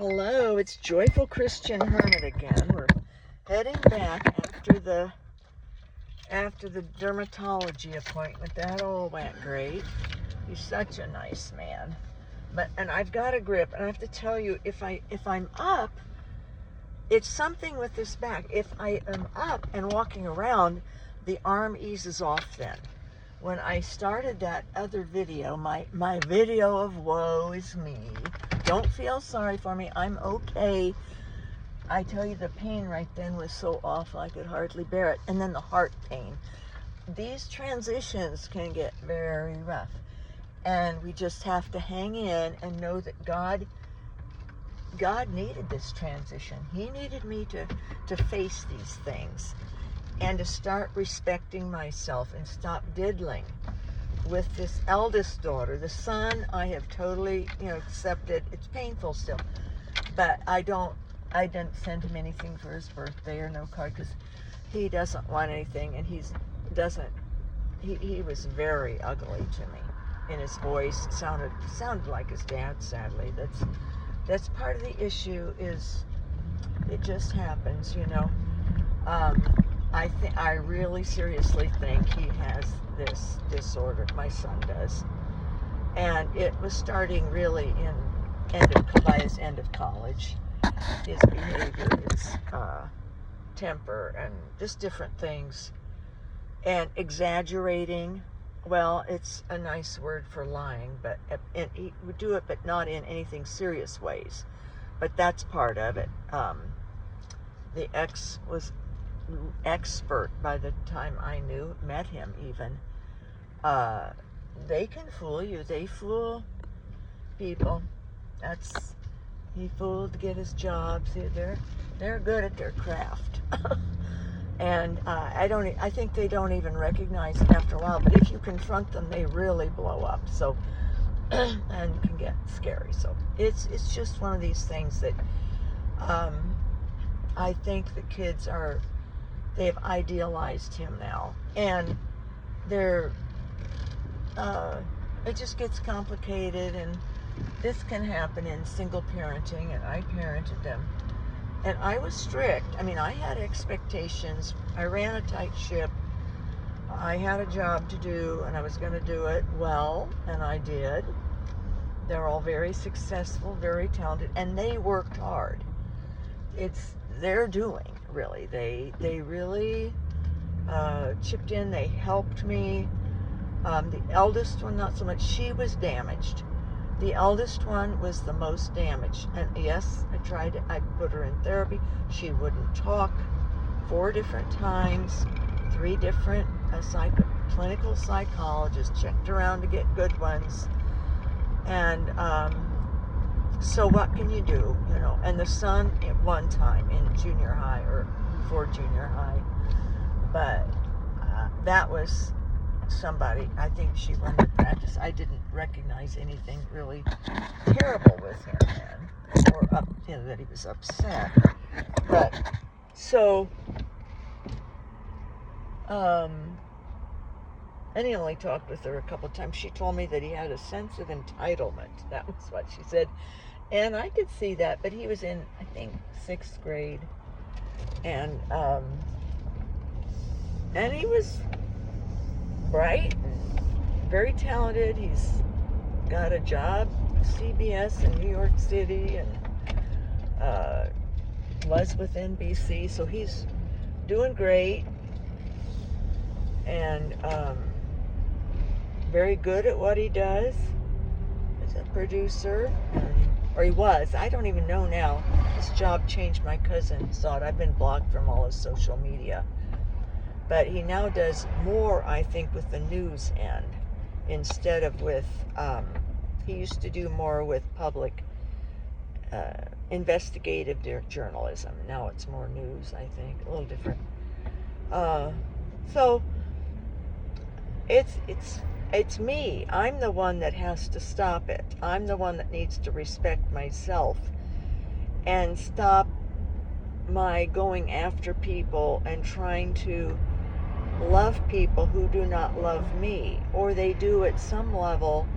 Hello, it's Joyful Christian Hermit again. We're heading back after the dermatology appointment. That all went great. He's such a nice man. And I've got a grip, and I have to tell you, if I'm up, it's something with this back. If I am up and walking around, the arm eases off then. When I started that other video, my video of woe is me, don't feel sorry for me, I'm okay. I tell you, the pain right then was so awful I could hardly bear it. And then the heart pain. These transitions can get very rough. And we just have to hang in and know that God needed this transition. He needed me to face these things and to start respecting myself and stop diddling with this eldest daughter. The son I have totally, accepted. It's painful still, but I didn't send him anything for his birthday or no card because he doesn't want anything, and he was very ugly to me. In his voice, sounded like his dad. Sadly, that's part of the issue. Is it just happens, I really seriously think he has this disorder. My son does, and it was starting really by his end of college. His behavior, his temper, and just different things, and exaggerating. Well, it's a nice word for lying, and he would do it, but not in anything serious ways. But that's part of it. The ex was expert by the time I met him even. They can fool you. They fool people. He fooled to get his job. See, they're good at their craft. And I think they don't even recognize it after a while, but if you confront them, they really blow up. So, and can get scary. So it's just one of these things that I think the kids they've idealized him now, and it just gets complicated, and this can happen in single parenting, and I parented them. And I was strict. I mean, I had expectations. I ran a tight ship. I had a job to do, and I was going to do it well, and I did. They're all very successful, very talented, and they worked hard. It's their doing, really. They really chipped in. They helped me. The eldest one, not so much. She was damaged. The eldest one was the most damaged. And yes, I put her in therapy. She wouldn't talk 4 different times. 3 different clinical psychologists checked around to get good ones. And so what can you do, And the son at one time in junior high or before junior high. But that was somebody, I think she went to practice. I didn't recognize anything really terrible with him then, or that he was upset. But so, and he only talked with her a couple of times. She told me that he had a sense of entitlement. That was what she said, and I could see that. But he was in, I think, 6th grade, and he was bright and very talented. He's got a job, CBS in New York City, and was with NBC, so he's doing great, and very good at what he does as a producer, or he was. I don't even know now. His job changed. My cousin saw it. I've been blocked from all his social media. But he now does more, I think, with the news end instead of with, he used to do more with public investigative journalism. Now it's more news, I think, a little different. So it's me. I'm the one that has to stop it. I'm the one that needs to respect myself and stop my going after people and trying to love people who do not love me, or they do at some level,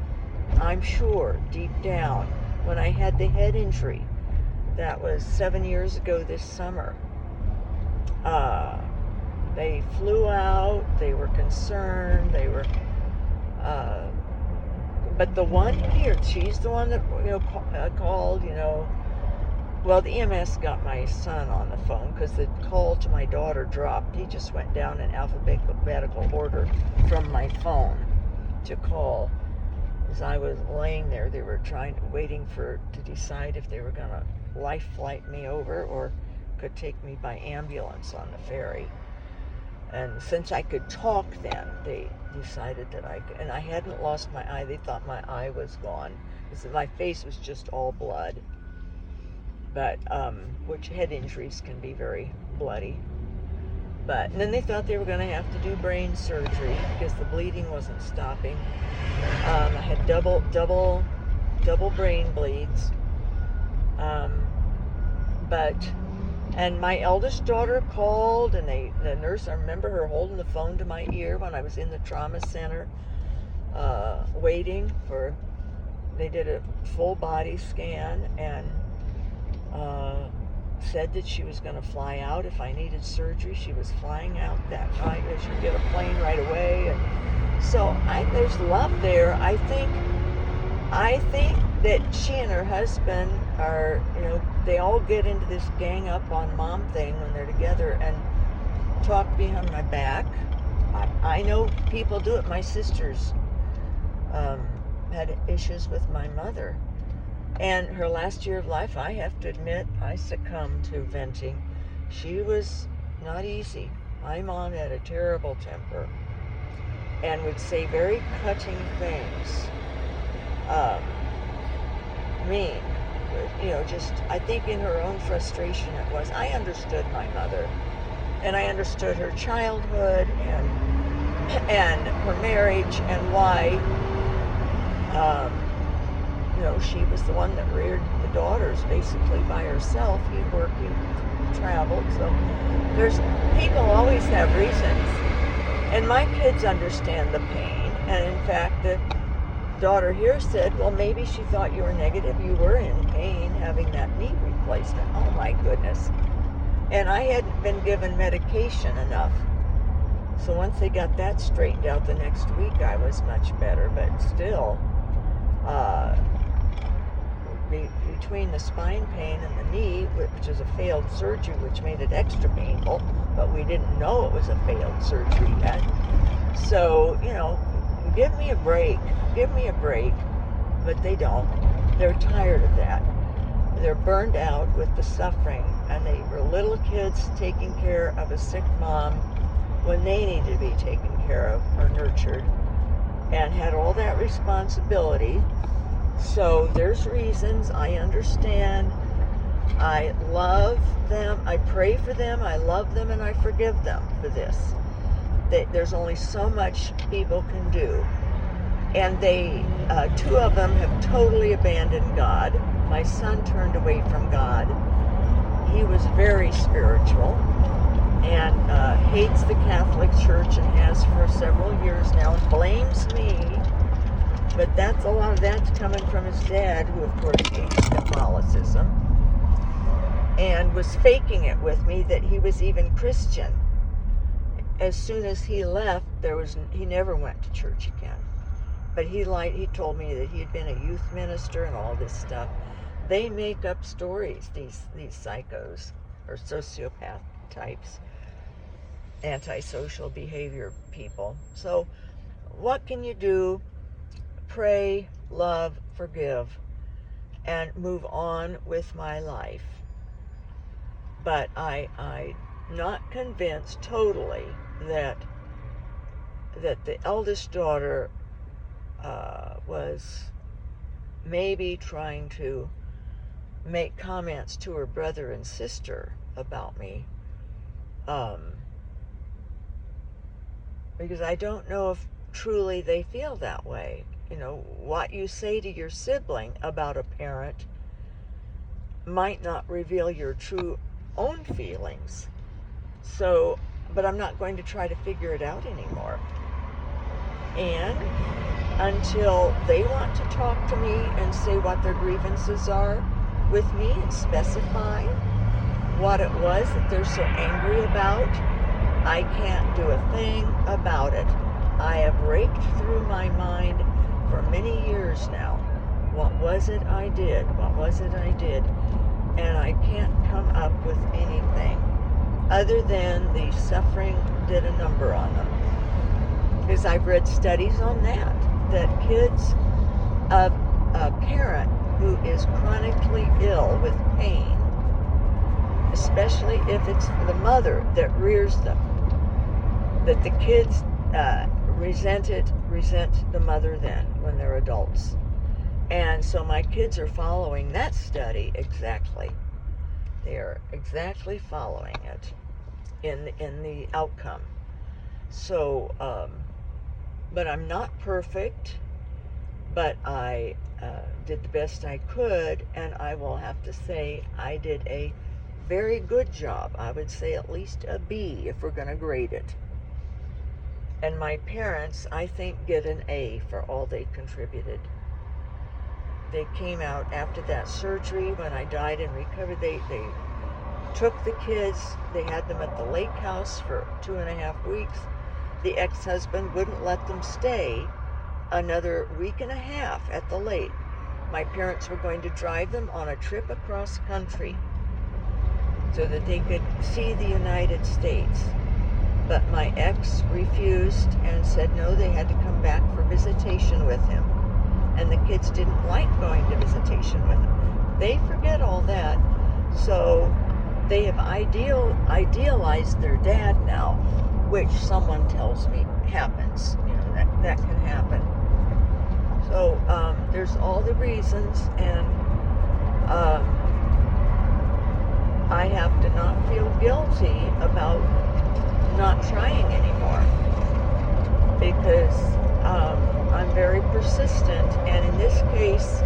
I'm sure, deep down. When I had the head injury, That was 7 years ago this summer. They flew out. They were concerned. They were, but the one here, she's the one that called. Well, the EMS got my son on the phone because the call to my daughter dropped. He just went down in alphabetical order from my phone to call. As I was laying there, they were waiting to decide if they were going to life flight me over or could take me by ambulance on the ferry. And since I could talk then, they decided that I could, and I hadn't lost my eye. They thought my eye was gone because my face was just all blood. But, which head injuries can be very bloody. And then they thought they were going to have to do brain surgery because the bleeding wasn't stopping. I had double brain bleeds. And my eldest daughter called, and the nurse, I remember her holding the phone to my ear when I was in the trauma center, waiting for, they did a full body scan, and said that she was going to fly out if I needed surgery. She was flying out that night. She'd get a plane right away. And so there's love there. I think that she and her husband are, they all get into this gang up on mom thing when they're together and talk behind my back. I know people do it. My sisters had issues with my mother. And her last year of life, I have to admit, I succumbed to venting. She was not easy. My mom had a terrible temper and would say very cutting things. Mean. I think in her own frustration it was. I understood my mother, and I understood her childhood and her marriage and why she was the one that reared the daughters basically by herself. He worked, he traveled, so people always have reasons. And my kids understand the pain, and in fact the daughter here said, well, maybe she thought you were negative. You were in pain having that knee replacement. Oh my goodness. And I hadn't been given medication enough. So once they got that straightened out the next week, I was much better, but still, between the spine pain and the knee, which is a failed surgery, which made it extra painful, but we didn't know it was a failed surgery yet. So, give me a break, but they don't. They're tired of that. They're burned out with the suffering, and they were little kids taking care of a sick mom when they needed to be taken care of or nurtured, and had all that responsibility. So there's reasons. I understand. I love them. I pray for them. I love them, and I forgive them for this. There's only so much people can do. And two of them have totally abandoned God. My son turned away from God. He was very spiritual and hates the Catholic Church and has for several years now, and blames me. But a lot of that's coming from his dad, who of course hates Catholicism, and was faking it with me that he was even Christian. As soon as he left, he never went to church again. But he told me that he had been a youth minister and all this stuff. They make up stories, these psychos or sociopath types, antisocial behavior people. So what can you do? Pray, love, forgive, and move on with my life. But I'm not convinced totally that the eldest daughter was maybe trying to make comments to her brother and sister about me, because I don't know if truly they feel that way. What you say to your sibling about a parent might not reveal your true own feelings. So, but I'm not going to try to figure it out anymore. And until they want to talk to me and say what their grievances are, with me and specify what it was that they're so angry about. I can't do a thing about it. I have raked through my mind for many years now. What was it I did? What was it I did? And I can't come up with anything other than the suffering did a number on them. Because I've read studies on that kids of a parent who is chronically ill with pain, especially if it's the mother that rears them, that the kids resent the mother then when they're adults. And so my kids are following that study exactly. They are exactly following it in the outcome. So, but I'm not perfect, but I did the best I could, and I will have to say I did a very good job. I would say at least a B if we're going to grade it. And my parents, I think, get an A for all they contributed. They came out after that surgery when I died and recovered. They took the kids. They had them at the lake house for 2.5 weeks. The ex-husband wouldn't let them stay another week and a half at the lake. My parents were going to drive them on a trip across country so that they could see the United States. But my ex refused and said no, they had to come back for visitation with him. And the kids didn't like going to visitation with him. They forget all that. So they have idealized their dad now, which someone tells me happens. You know, that can happen. So there's all the reasons, and I have to not feel guilty about not trying anymore, because I'm very persistent, and in this case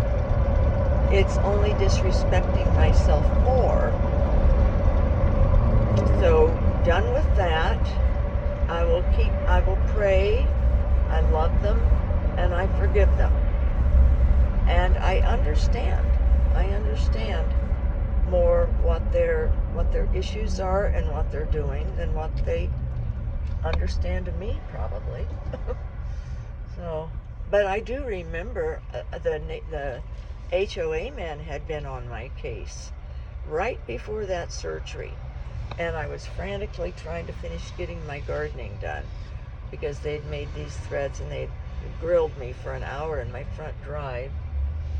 it's only disrespecting myself more. So done with that. I will pray, I love them, and I forgive them. And I understand more what their issues are and what they're doing than what they understand of me, probably. So, but I do remember the HOA man had been on my case right before that surgery, and I was frantically trying to finish getting my gardening done because they'd made these threads and they'd grilled me for an hour in my front drive.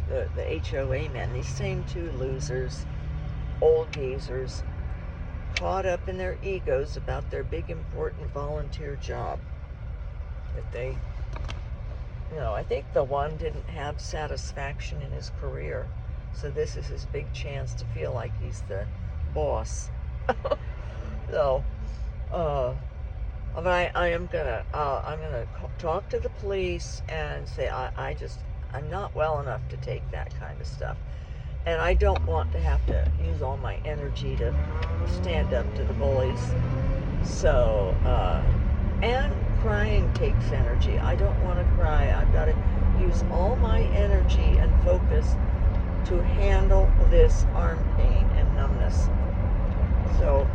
The HOA men, these same two losers, old geezers, caught up in their egos about their big important volunteer job that they, I think the one didn't have satisfaction in his career, so this is his big chance to feel like he's the boss. So but I'm gonna talk to the police and say I'm not well enough to take that kind of stuff, and I don't want to have to use all my energy to stand up to the bullies. So and crying takes energy. I don't want to cry. I've got to use all my energy and focus to handle this arm pain and numbness. So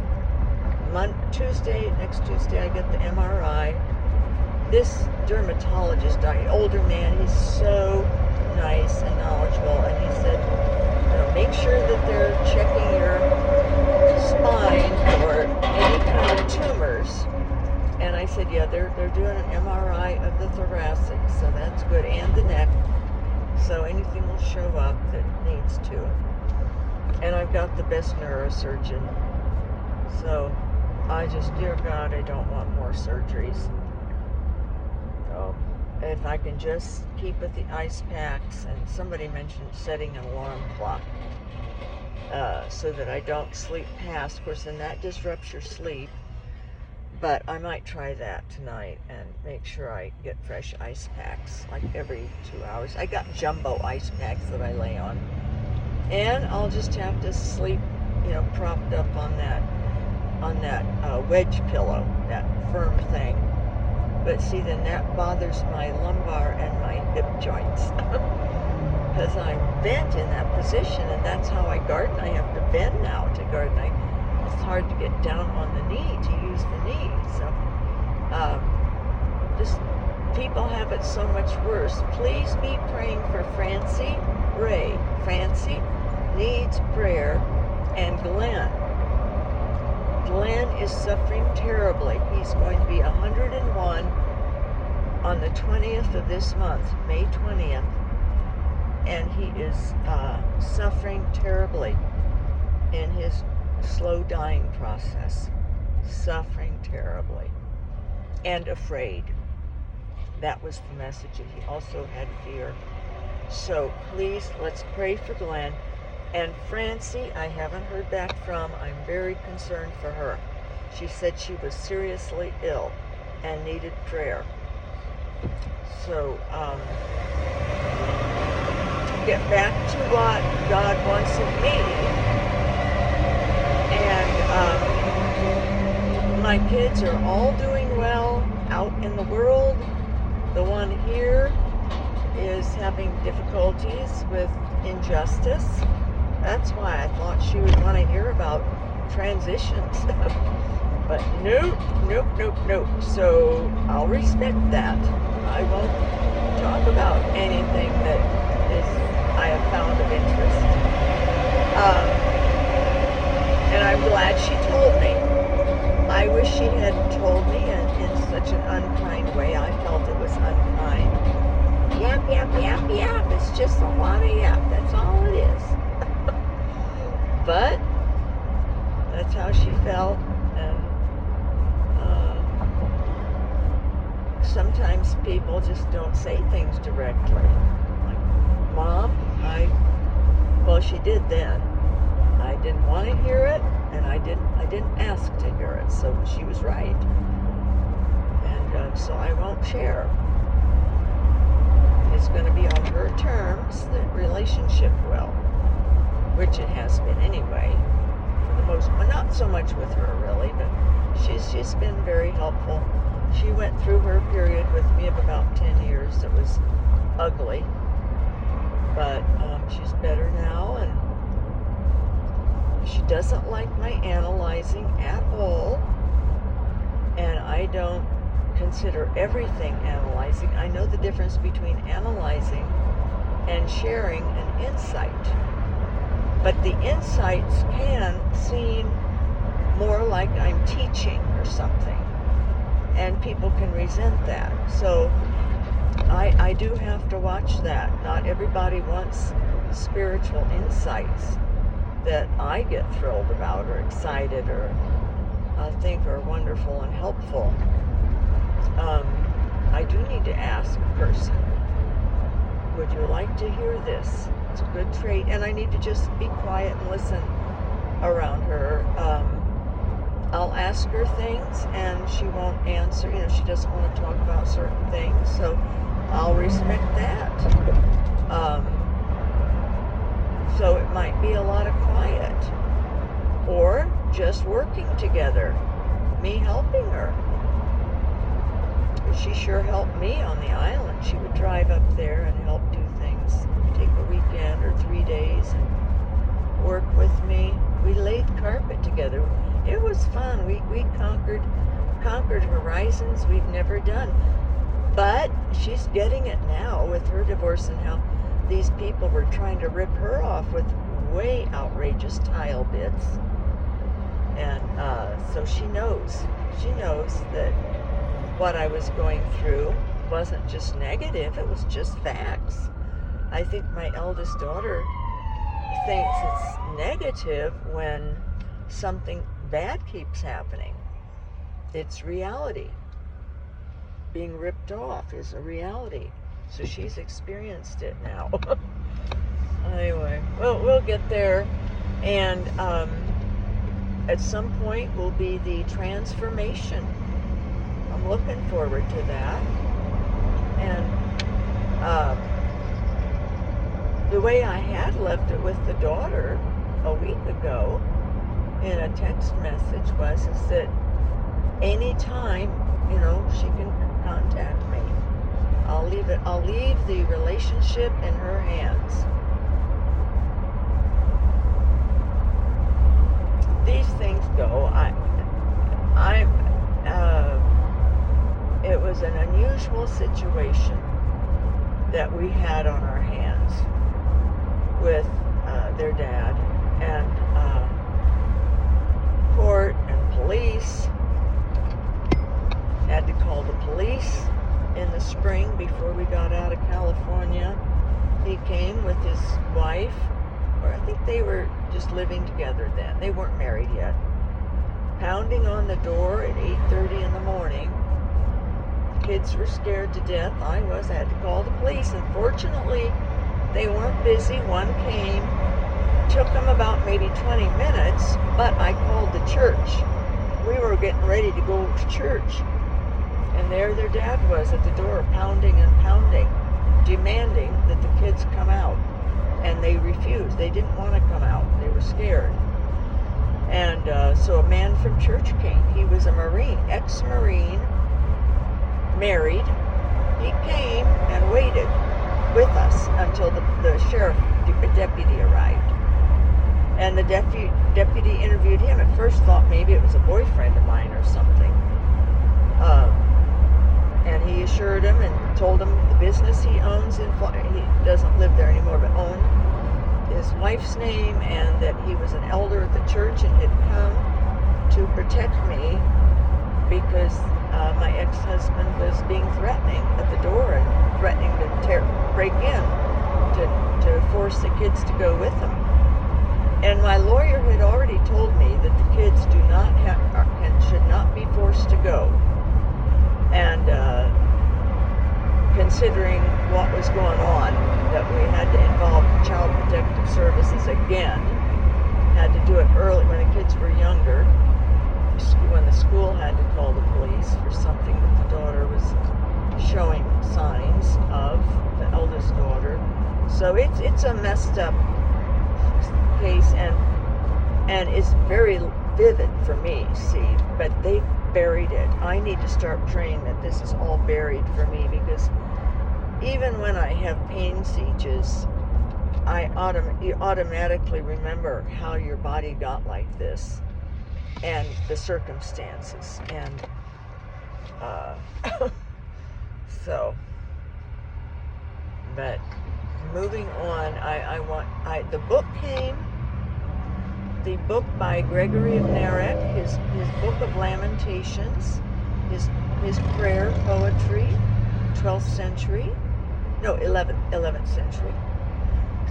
next Tuesday, I get the MRI. This dermatologist, older man, he's so nice and knowledgeable, and he said, make sure that they're checking your spine for any kind of tumors. And I said, yeah, they're doing an MRI of the thoracic, so that's good, and the neck. So anything will show up that needs to. And I've got the best neurosurgeon. So dear God, I don't want more surgeries. So if I can just keep with the ice packs, and somebody mentioned setting an alarm clock so that I don't sleep past. Of course, then that disrupts your sleep. But I might try that tonight and make sure I get fresh ice packs like every 2 hours. I got jumbo ice packs that I lay on. And I'll just have to sleep, propped up on that wedge pillow, that firm thing. But see, then that bothers my lumbar and my hip joints. because I'm bent in that position, and that's how I garden. I have to bend now to garden. It's hard to get down on the knee, to use the knee. So just people have it so much worse. Please be praying for Francie Ray. Francie needs prayer, and Glenn. Glenn is suffering terribly. He's going to be 101 on the 20th of this month, May 20th, and he is suffering terribly in his slow dying process. Suffering terribly. And afraid. That was the message. He also had fear. So please, let's pray for Glenn. And Francie, I haven't heard back from. I'm very concerned for her. She said she was seriously ill and needed prayer. So, get back to what God wants of me. And my kids are all doing well out in the world. The one here is having difficulties with injustice. That's why I thought she would want to hear about transitions. But nope. So I'll respect that. I won't talk about anything that I have found of interest. And I'm glad she told me. I wish she had told me in such an unkind way. I felt it was unkind. Yap. It's just a lot of yap. That's all it is. But that's how she felt. And sometimes people just don't say things directly. Like, Mom, well, she did then. I didn't want to hear it, and I didn't ask to hear it, so she was right. And so I won't share. It's going to be on her terms, the relationship will, which it has been anyway, for the most, well, not so much with her really, but she's been very helpful. She went through her period with me of about 10 years. It was ugly, but she's better now, and she doesn't like my analyzing at all, and I don't consider everything analyzing. I know the difference between analyzing and sharing an insight, but the insights can seem more like I'm teaching or something, and people can resent that. So I do have to watch that. Not everybody wants spiritual insights that I get thrilled about or excited or think are wonderful and helpful. I do need to ask a person, would you like to hear this? It's a good trait, and I need to just be quiet and listen around her. I'll ask her things and she won't answer. She doesn't want to talk about certain things, so I'll respect that. So it might be a lot of quiet, or just working together, me helping her. She sure helped me on the island. She would drive up there and help do things, take a weekend or 3 days and work with me. We laid carpet together. It was fun. We conquered horizons we've never done. But she's getting it now with her divorce and how these people were trying to rip her off with way outrageous tile bits. And so she knows that what I was going through wasn't just negative, it was just facts. I think my eldest daughter thinks it's negative when something bad keeps happening. It's reality. Being ripped off is a reality. So she's experienced it now. Anyway, we'll get there. And at some point will be the transformation. I'm looking forward to that. And the way I had left it with the daughter a week ago in a text message is that anytime, she can contact me. I'll leave the relationship in her hands. These things go. It was an unusual situation that we had on our hands with their dad, and court and police. Had to call the police in the spring before we got out of California. He came with his wife, or I think they were just living together then. They weren't married yet. Pounding on the door at 8:30 in the morning. Kids were scared to death. I had to call the police, and fortunately they weren't busy. One came, took them about maybe 20 minutes, but I called the church. We were getting ready to go to church, and there their dad was at the door, pounding and pounding, demanding that the kids come out, and they refused. They didn't want to come out. They were scared. And so a man from church came. He was a Marine, ex-Marine, married. He came and waited with us until the sheriff deputy arrived. And the deputy interviewed him. At first thought maybe it was a boyfriend of mine or something. And he assured him and told him the business he owns he doesn't live there anymore, but owned his wife's name, and that he was an elder at the church and had come to protect me because my ex-husband was being threatening at the door and threatening to break in to force the kids to go with him. And my lawyer had already told me that the kids should not be forced to go. And considering what was going on, that we had to involve Child Protective Services again, had to do it early when the kids were younger, when the school had to call the police for something that the daughter was showing signs of, the eldest daughter. So it's a messed up case, and it's very vivid for me, see, but they buried it. I need to start praying that this is all buried for me, because even when I have pain sieges, you automatically remember how your body got like this and the circumstances, and so, but moving on, the book came. The book by Gregory of Narek, his book of Lamentations, his prayer poetry, 12th century, no, 11th century.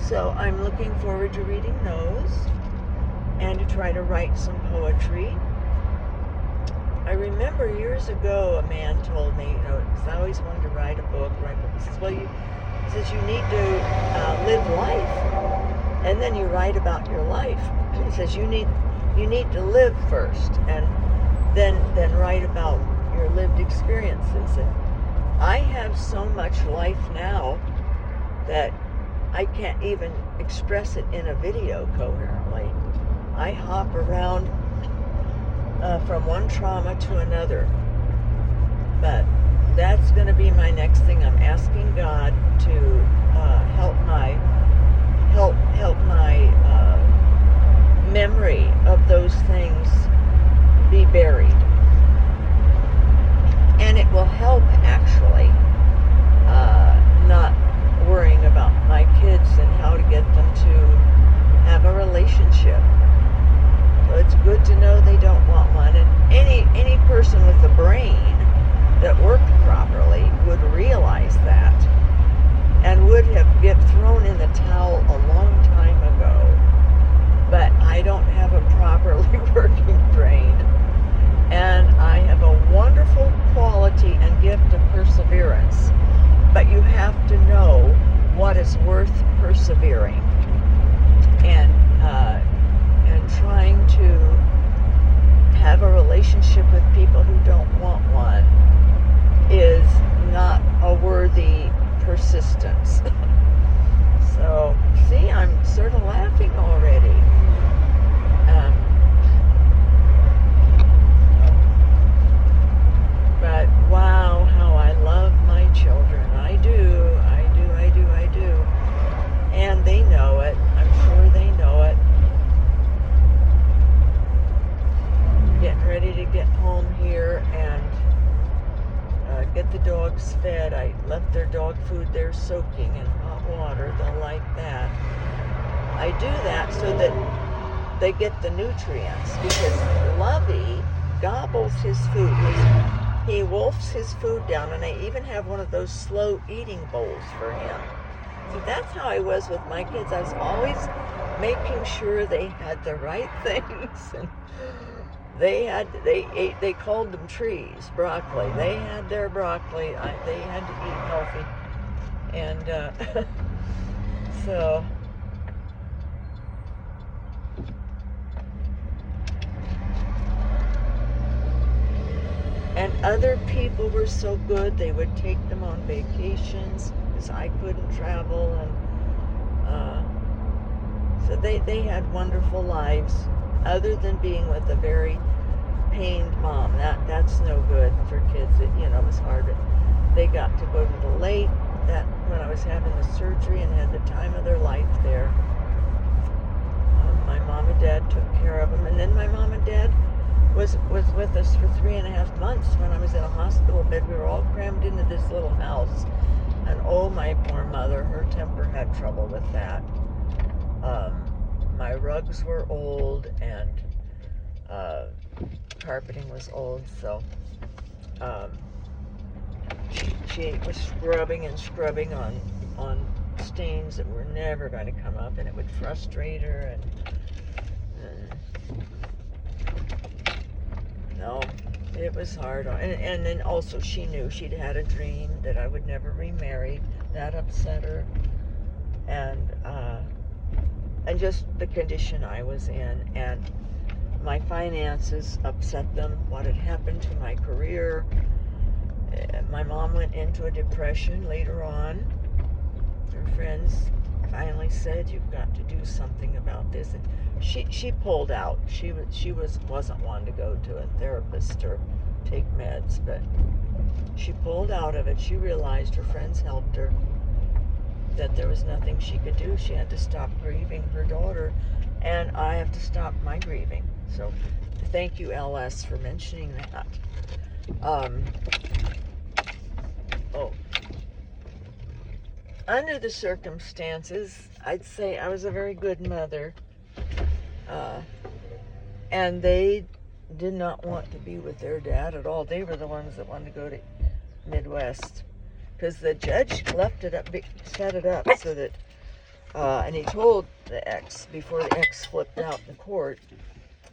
So I'm looking forward to reading those and to try to write some poetry. I remember years ago a man told me, because I always wanted to write a book. He says, well, you need to live life, and then you write about your life. He says you need to live first, and then write about your lived experiences. And I have so much life now that I can't even express it in a video coherently. I hop around from one trauma to another. But that's going to be my next thing. I'm asking God to help my memory of those things be buried. And it will help, actually, not worrying about my kids and how to get them to have a relationship. So it's good to know they don't want one. And any person with a brain that worked properly would realize that and would have thrown in the towel a long time ago. But I don't have a properly working brain. And I have a wonderful quality and gift of perseverance. But you have to know what is worth persevering. And trying to have a relationship with people who don't want one is not a worthy persistence. So, see, I'm sort of laughing already. But wow, how I love my children. I fed. I left their dog food there soaking in hot water. They'll like that. I do that so that they get the nutrients, because Lovey gobbles his food. He wolfs his food down, and I even have one of those slow eating bowls for him. So that's how I was with my kids. I was always making sure they had the right things, and they called them trees, broccoli. They had their broccoli. They had to eat healthy, and so. And other people were so good, they would take them on vacations because I couldn't travel, and so they had wonderful lives, other than being with a very pained mom. That's no good for kids. It was hard. They got to go to the lake that when I was having the surgery, and had the time of their life there. My mom and dad took care of them, and then my mom and dad was with us for 3.5 months when I was in a hospital bed. We were all crammed into this little house, and oh, my poor mother, her temper had trouble with that. My rugs were old, and carpeting was old, so she was scrubbing and scrubbing on stains that were never going to come up, and it would frustrate her, and no, it was hard. And then also she knew she'd had a dream that I would never remarry. That upset her. And just the condition I was in. And my finances upset them. What had happened to my career. My mom went into a depression later on. Her friends finally said, "You've got to do something about this." And she pulled out. She wasn't one to go to a therapist or take meds, but she pulled out of it. She realized her friends helped her, that there was nothing she could do. She had to stop grieving her daughter, and I have to stop my grieving. So thank you, LS, for mentioning that. Under the circumstances, I'd say I was a very good mother. And they did not want to be with their dad at all. They were the ones that wanted to go to Midwest, because the judge set it up so that, and he told the ex before the ex flipped out in court,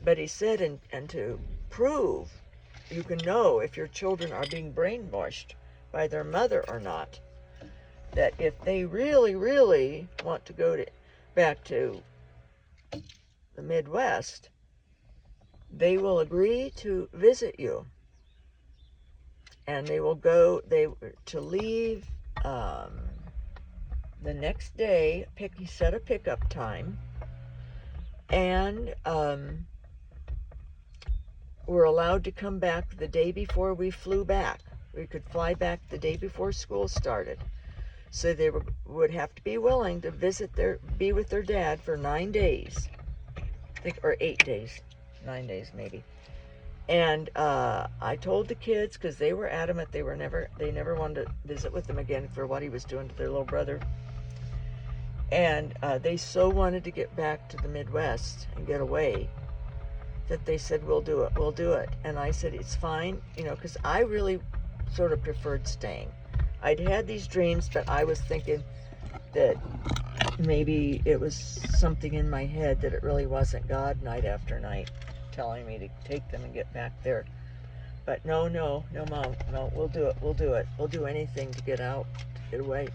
but he said, and to prove you can know if your children are being brainwashed by their mother or not, that if they really, really want to go back to the Midwest, they will agree to visit you, and they will to leave the next day. He set a pickup time, and we're allowed to come back the day before we flew back. We could fly back the day before school started. So they would have to be willing to be with their dad for 9 days, I think, or 8 days, 9 days maybe. And I told the kids, because they were adamant they never wanted to visit with them again for what he was doing to their little brother. And they so wanted to get back to the Midwest and get away that they said, we'll do it. And I said, it's fine, because I really sort of preferred staying. I'd had these dreams, but I was thinking that maybe it was something in my head, that it really wasn't God night after night telling me to take them and get back there. But no, Mom, no, we'll do it. We'll do anything to get out, to get away.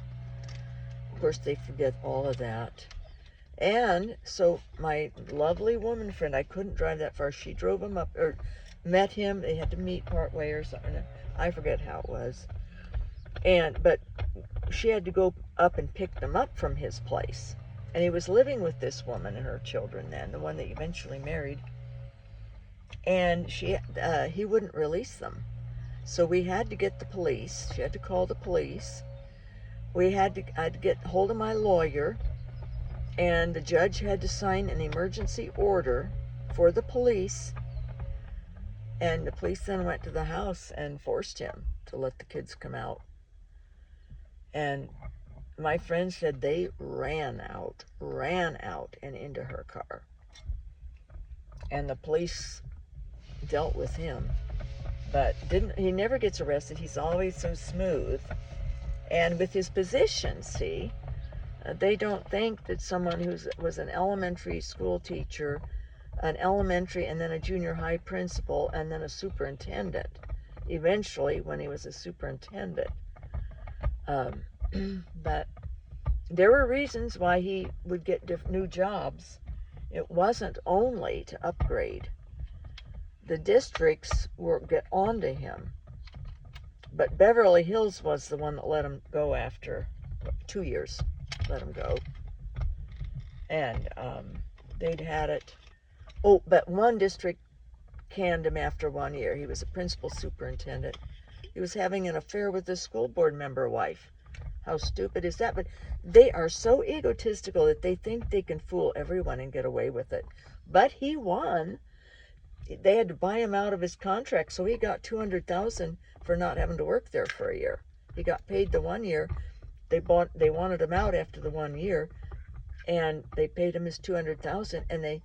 Of course, they forget all of that. And so my lovely woman friend, I couldn't drive that far. She drove him up, or met him. They had to meet part way or something. I forget how it was. But she had to go up and pick them up from his place. And he was living with this woman and her children then, the one that eventually married. And he wouldn't release them. So we had to get the police. She had to call the police. I had to get hold of my lawyer. And the judge had to sign an emergency order for the police. And the police then went to the house and forced him to let the kids come out. And my friend said they ran out and into her car. And the police dealt with him, but he never gets arrested. He's always so smooth. And with his position, see, they don't think that someone who was an elementary school teacher, an elementary and then a junior high principal and then a superintendent, eventually when he was a superintendent. But there were reasons why he would get new jobs. It wasn't only to upgrade. The districts would get onto him. But Beverly Hills was the one that let him go after 2 years. Let him go. And they'd had it. Oh, but one district canned him after 1 year. He was a principal superintendent. He was having an affair with a school board member wife. How stupid is that? But they are so egotistical that they think they can fool everyone and get away with it. But he won. They had to buy him out of his contract, so he got $200,000 for not having to work there for a year. He got paid the 1 year. They wanted him out after the 1 year, and they paid him his $200,000, and they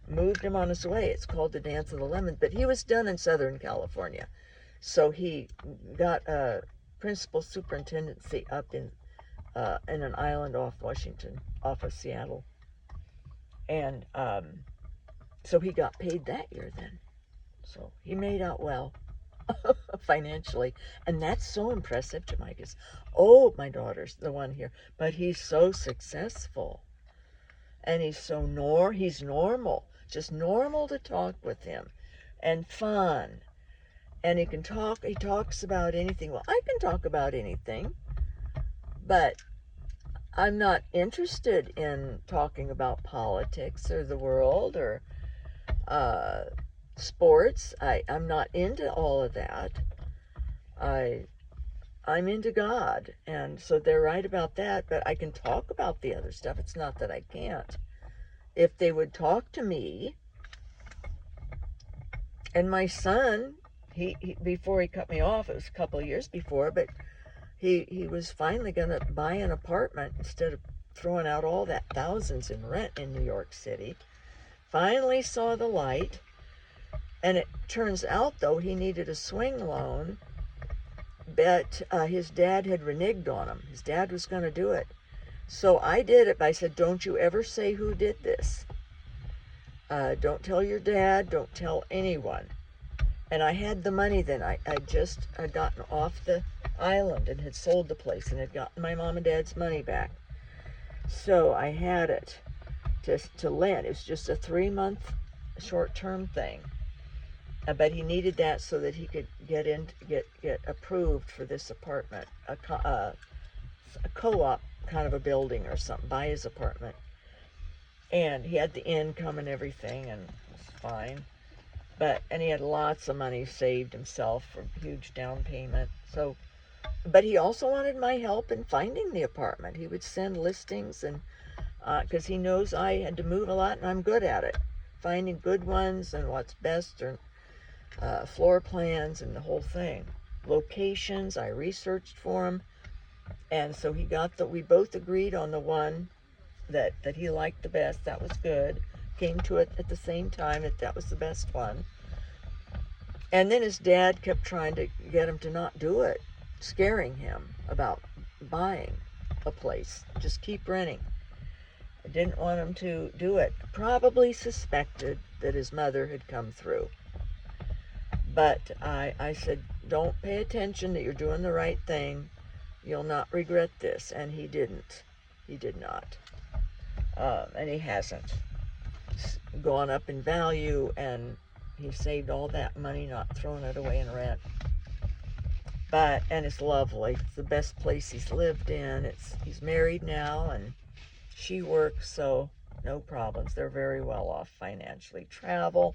moved him on his way. It's called the Dance of the Lemon. But he was done in Southern California, so he got a principal superintendency up in an island off Washington, off of Seattle, and so he got paid that year then. So he made out well financially. And that's so impressive to Micah's. Oh, my daughter's the one here. But he's so successful. And he's normal. Just normal to talk with him. And fun. And he talks about anything. Well, I can talk about anything. But I'm not interested in talking about politics or the world or sports. I'm not into all of that. I'm into God, and so they're right about that, but I can talk about the other stuff. It's not that I can't. If they would talk to me, and my son, he before he cut me off, it was a couple of years before, but he was finally going to buy an apartment instead of throwing out all that thousands in rent in New York City. Finally saw the light. And it turns out, though, he needed a swing loan, but his dad had reneged on him. His dad was going to do it. So I did it. I said, don't you ever say who did this. Don't tell your dad. Don't tell anyone. And I had the money then. I'd gotten off the island and had sold the place and had gotten my mom and dad's money back. So I had it to lend. It was just a 3-month short-term thing. But he needed that so that he could get approved for this apartment, a co-op kind of a building or something, buy his apartment. And he had the income and everything, and it was fine. And he had lots of money saved himself for a huge down payment. So, but he also wanted my help in finding the apartment. He would send listings, and because he knows I had to move a lot, and I'm good at it, finding good ones and what's best, or floor plans and the whole thing. Locations, I researched for him. And so we both agreed on the one that he liked the best. That was good. Came to it at the same time that was the best one. And then his dad kept trying to get him to not do it, scaring him about buying a place. Just keep renting. I didn't want him to do it. Probably suspected that his mother had come through. But I said, don't pay attention, that you're doing the right thing. You'll not regret this. And he didn't. He did not. And he hasn't. It's gone up in value, and he saved all that money, not throwing it away in rent. And it's lovely. It's the best place he's lived in. He's married now, and she works, so no problems. They're very well off financially. Travel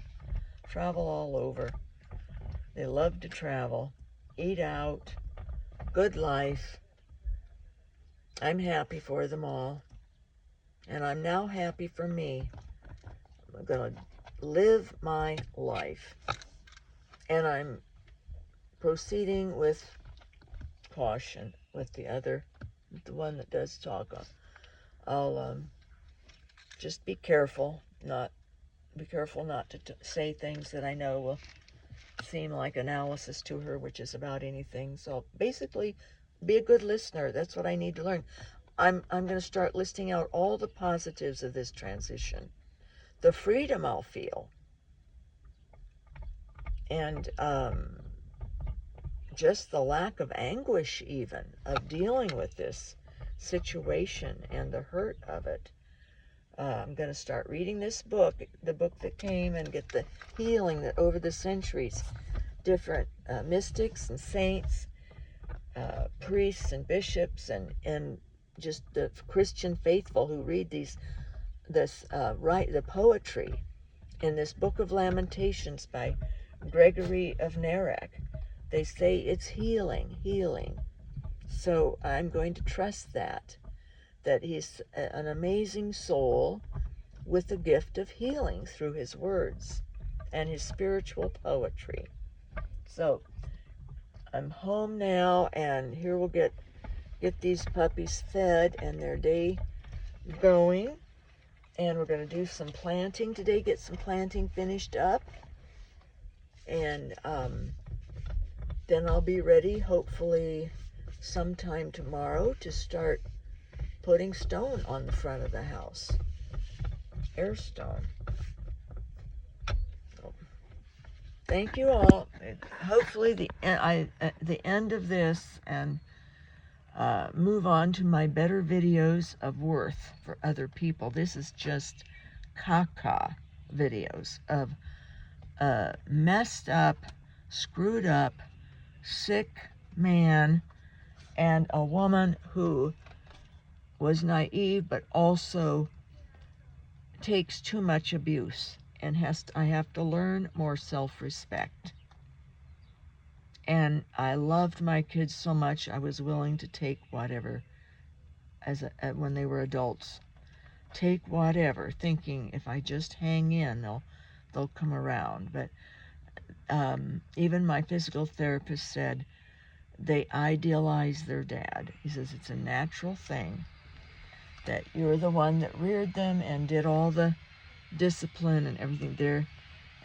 all over. They love to travel, eat out, good life. I'm happy for them all. And I'm now happy for me. I'm going to live my life. And I'm proceeding with caution with the other the one that does talk. I'll just be careful not to say things that I know will seem like analysis to her, which is about anything. So basically, be a good listener. That's what I need to learn. I'm going to start listing out all the positives of this transition, the freedom I'll feel, and just the lack of anguish even of dealing with this situation and the hurt of it. I'm going to start reading this book, the book that came, and get the healing that over the centuries, different mystics and saints, priests and bishops, and just the Christian faithful who read the poetry in this Book of Lamentations by Gregory of Narek. They say it's healing. So I'm going to trust that he's an amazing soul with the gift of healing through his words and his spiritual poetry. So I'm home now, and here we'll get these puppies fed and their day going. And we're going to do some planting today, get some planting finished up. And then I'll be ready, hopefully sometime tomorrow, to start putting stone on the front of the house. Air stone. So, thank you all. Hopefully the end of this, and move on to my better videos of worth for other people. This is just caca videos of messed up, screwed up, sick man and a woman who was naive but also takes too much abuse, and I have to learn more self-respect. And I loved my kids so much I was willing to take whatever when they were adults. Take whatever, thinking if I just hang in, they'll come around. But even my physical therapist said they idealize their dad. He says it's a natural thing that you're the one that reared them and did all the discipline and everything there,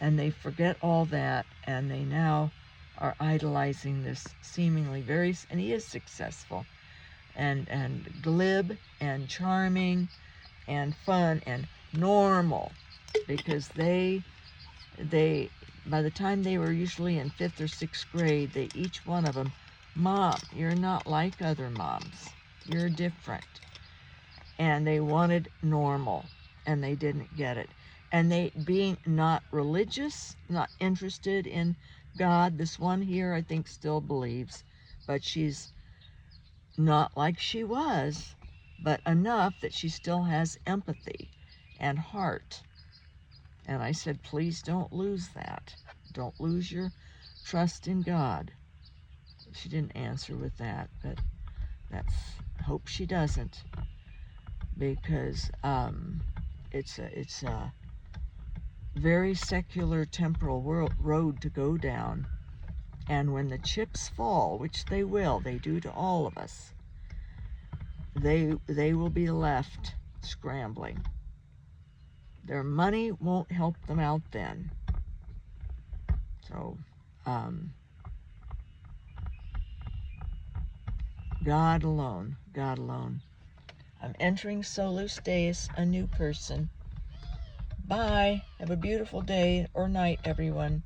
and they forget all that, and they now are idolizing this seemingly and he is successful and glib and charming and fun and normal, because they by the time they were usually in 5th or 6th grade, each one of them, Mom, you're not like other moms, you're different. And they wanted normal, and they didn't get it. And they, being not religious, not interested in God, this one here I think still believes, but she's not like she was, but enough that she still has empathy and heart. And I said, please don't lose that. Don't lose your trust in God. She didn't answer with that, but hope she doesn't, because it's a very secular temporal road to go down. And when the chips fall, which they will, they do to all of us, they will be left scrambling. Their money won't help them out then. So, God alone. I'm entering Solus Deus, a new person. Bye. Have a beautiful day or night, everyone.